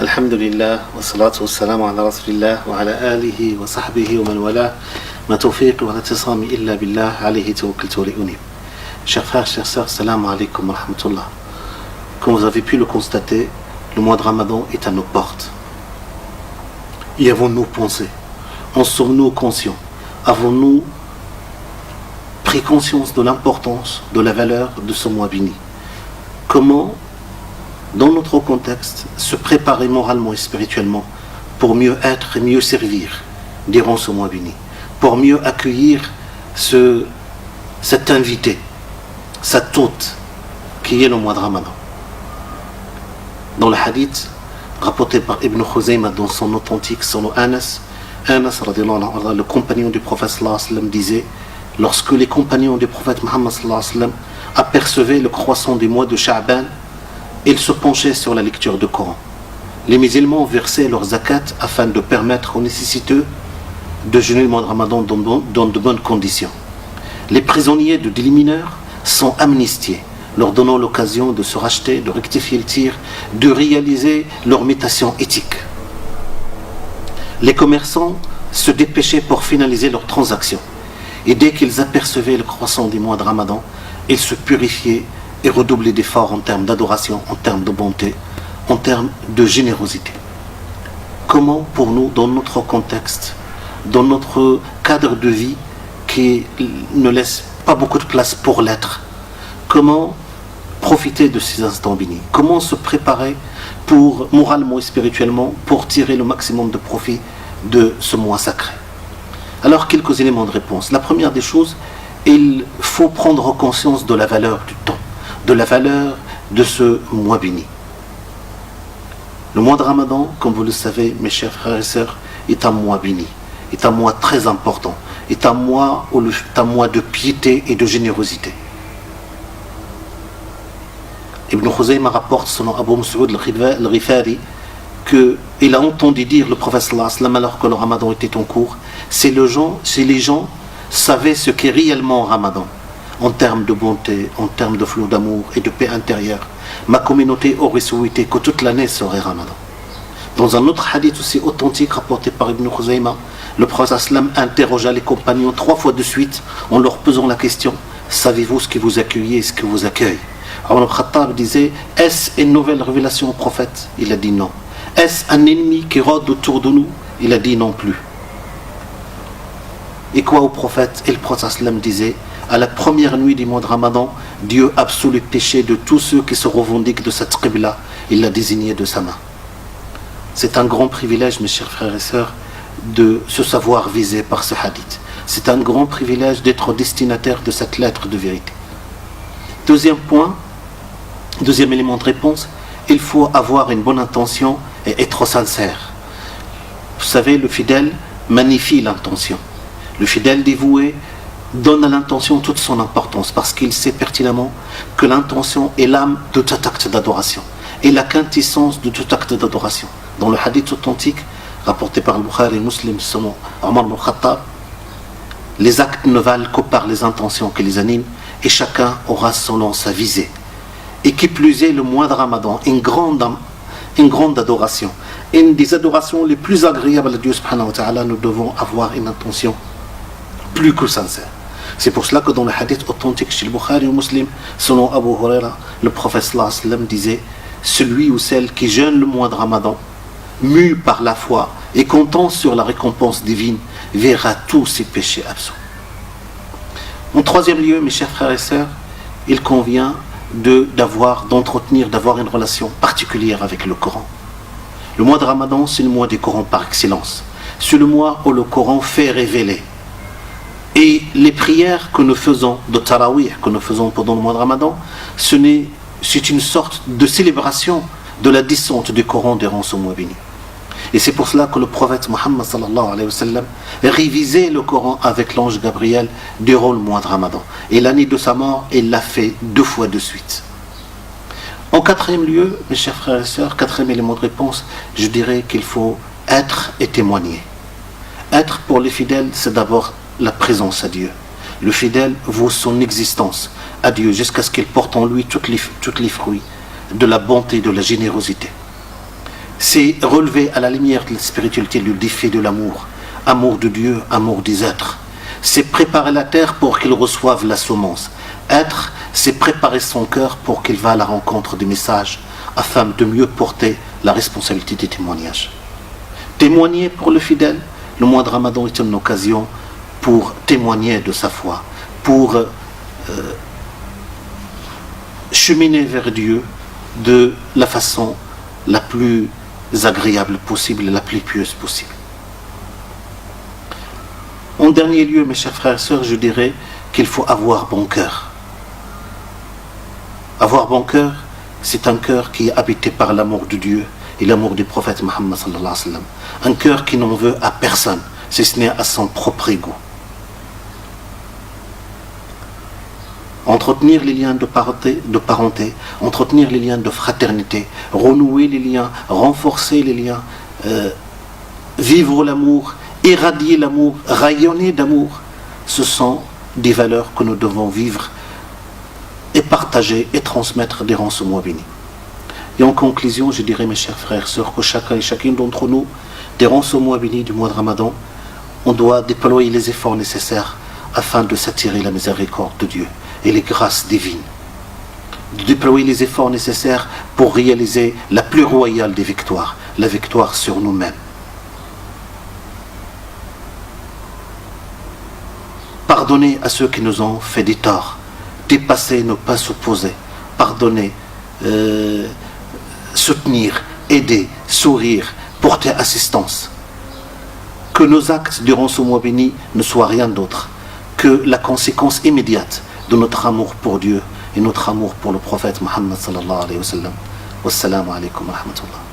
الحمد لله والصلاة والسلام على رسول الله وعلى آله وصحبه ومن والاه ما توفيق ولا تصام إلا بالله عليه توكلت وأنيب. Chers frères, chers sœurs, salam alaikum wa rahmatullah. Comme vous avez pu le constater, le mois de Ramadan est à nos portes. Y avons-nous pensé? En sommes-nous conscients? Avons-nous pris conscience de l'importance, de la valeur de ce mois béni? Comment, dans notre contexte, se préparer moralement et spirituellement pour mieux être et mieux servir durant ce mois béni, pour mieux accueillir cet invité, cet hôte qui est le mois de Ramadan. Dans le hadith rapporté par Ibn Khuzayma dans son authentique, son Anas radiallahu anhu, le compagnon du prophète sallallahu alayhi wa sallam, disait: lorsque les compagnons du prophète Muhammad sallallahu alayhi wa sallam apercevaient le croissant du mois de Sha'ban, ils se penchaient sur la lecture du Coran. Les musulmans versaient leur zakat afin de permettre aux nécessiteux de jeûner le mois de Ramadan dans de bonnes conditions. Les prisonniers de délits mineurs sont amnistiés, leur donnant l'occasion de se racheter, de rectifier le tir, de réaliser leur mutation éthique. Les commerçants se dépêchaient pour finaliser leurs transactions, et dès qu'ils apercevaient le croissant du mois de Ramadan, ils se purifiaient et redoubler d'efforts en termes d'adoration, en termes de bonté, en termes de générosité. Comment pour nous, dans notre contexte, dans notre cadre de vie qui ne laisse pas beaucoup de place pour l'être, comment profiter de ces instants bénis? Comment se préparer pour, moralement et spirituellement, pour tirer le maximum de profit de ce mois sacré? Alors, quelques éléments de réponse. La première des choses, il faut prendre conscience de la valeur du temps, de la valeur de ce mois béni. Le mois de Ramadan, comme vous le savez, mes chers frères et sœurs, est un mois béni, est un mois très important, est un mois de piété et de générosité. Ibn Khuzayma rapporte selon Abu Mas'ud al-Ghifari qu'il a entendu dire le prophète sallallahu alayhi wa sallam alors que le Ramadan était en cours: si les gens savaient ce qu'est réellement Ramadan, en termes de bonté, en termes de flot d'amour et de paix intérieure, ma communauté aurait souhaité que toute l'année serait Ramadan. Dans un autre hadith aussi authentique rapporté par Ibn Khuzayma, le prophète sallam interrogea les compagnons 3 fois de suite en leur posant la question: savez-vous ce qui vous accueille et ce qui vous accueille? Omar al-Khattab disait: est-ce une nouvelle révélation au prophète? Il a dit non. Est-ce un ennemi qui rôde autour de nous? Il a dit non plus. Et quoi au prophète? Et le prophète sallam disait: à la première nuit du mois de Ramadan, Dieu absolue le péché de tous ceux qui se revendiquent de cette qibla. Il l'a désigné de sa main. C'est un grand privilège, mes chers frères et sœurs, de se savoir visé par ce hadith. C'est un grand privilège d'être destinataire de cette lettre de vérité. Deuxième point, deuxième élément de réponse, il faut avoir une bonne intention et être sincère. Vous savez, le fidèle magnifie l'intention. Le fidèle dévoué donne à l'intention toute son importance parce qu'il sait pertinemment que l'intention est l'âme de tout acte d'adoration et la quintessence de tout acte d'adoration. Dans le hadith authentique rapporté par Bukhari et Muslim selon Omar al-Khattab, les actes ne valent que par les intentions qui les animent et chacun aura selon sa visée. Et qui plus est, le mois de Ramadan, une grande adoration, une des adorations les plus agréables à Dieu subhanahu wa ta'ala, nous devons avoir une intention plus que sincère. C'est pour cela que dans le hadith authentique chez le Bukhari et Muslim, selon Abu Huraira, le prophète sallallahu alayhi wa sallam disait: celui ou celle qui jeûne le mois de Ramadan, mu par la foi et comptant sur la récompense divine, verra tous ses péchés absous. En troisième lieu, mes chers frères et sœurs, il convient d'avoir une relation particulière avec le Coran. Le mois de Ramadan, c'est le mois du Coran par excellence. C'est le mois où le Coran fait révéler. Et les prières que nous faisons, de Tarawih, que nous faisons pendant le mois de Ramadan, c'est une sorte de célébration de la descente du Coran durant ce mois béni. Et c'est pour cela que le prophète Muhammad sallallahu alayhi wa sallam révisait le Coran avec l'ange Gabriel durant le mois de Ramadan. Et l'année de sa mort, il l'a fait 2 fois de suite. En quatrième lieu, mes chers frères et sœurs, quatrième élément de réponse, je dirais qu'il faut être et témoigner. Être pour les fidèles, c'est d'abord la présence à Dieu. Le fidèle vaut son existence à Dieu jusqu'à ce qu'il porte en lui tous les fruits de la bonté, de la générosité. c'est relever à la lumière de la spiritualité le défi de l'amour, amour de Dieu, amour des êtres. C'est préparer la terre pour qu'il reçoive la semence. Être, c'est préparer son cœur pour qu'il va à la rencontre des messages afin de mieux porter la responsabilité des témoignages. Témoigner pour le fidèle, le mois de Ramadan est une occasion pour témoigner de sa foi, pour cheminer vers Dieu de la façon la plus agréable possible, la plus pieuse possible. En dernier lieu, mes chers frères et sœurs, je dirais qu'il faut avoir bon cœur. Avoir bon cœur, c'est un cœur qui est habité par l'amour de Dieu et l'amour du prophète Mohammed sallallahu alayhi wa sallam. Un cœur qui n'en veut à personne, si ce n'est à son propre ego. Entretenir les liens de parenté, entretenir les liens de fraternité, renouer les liens, renforcer les liens, vivre l'amour, éradier l'amour, rayonner d'amour, ce sont des valeurs que nous devons vivre et partager et transmettre durant ce mois béni. Et en conclusion, je dirais, mes chers frères et sœurs, que chacun et chacune d'entre nous, durant ce mois béni du mois de Ramadan, on doit déployer les efforts nécessaires afin de s'attirer la miséricorde de Dieu et les grâces divines. De déployer les efforts nécessaires pour réaliser la plus royale des victoires, la victoire sur nous-mêmes. Pardonner à ceux qui nous ont fait des torts, dépasser, ne pas s'opposer, pardonner, soutenir, aider, sourire, porter assistance. Que nos actes durant ce mois béni ne soient rien d'autre que la conséquence immédiate de notre amour pour Dieu et notre amour pour le prophète Mohammed sallallahu alayhi wa sallam. Wassalamu alaikum wa rahmatullah.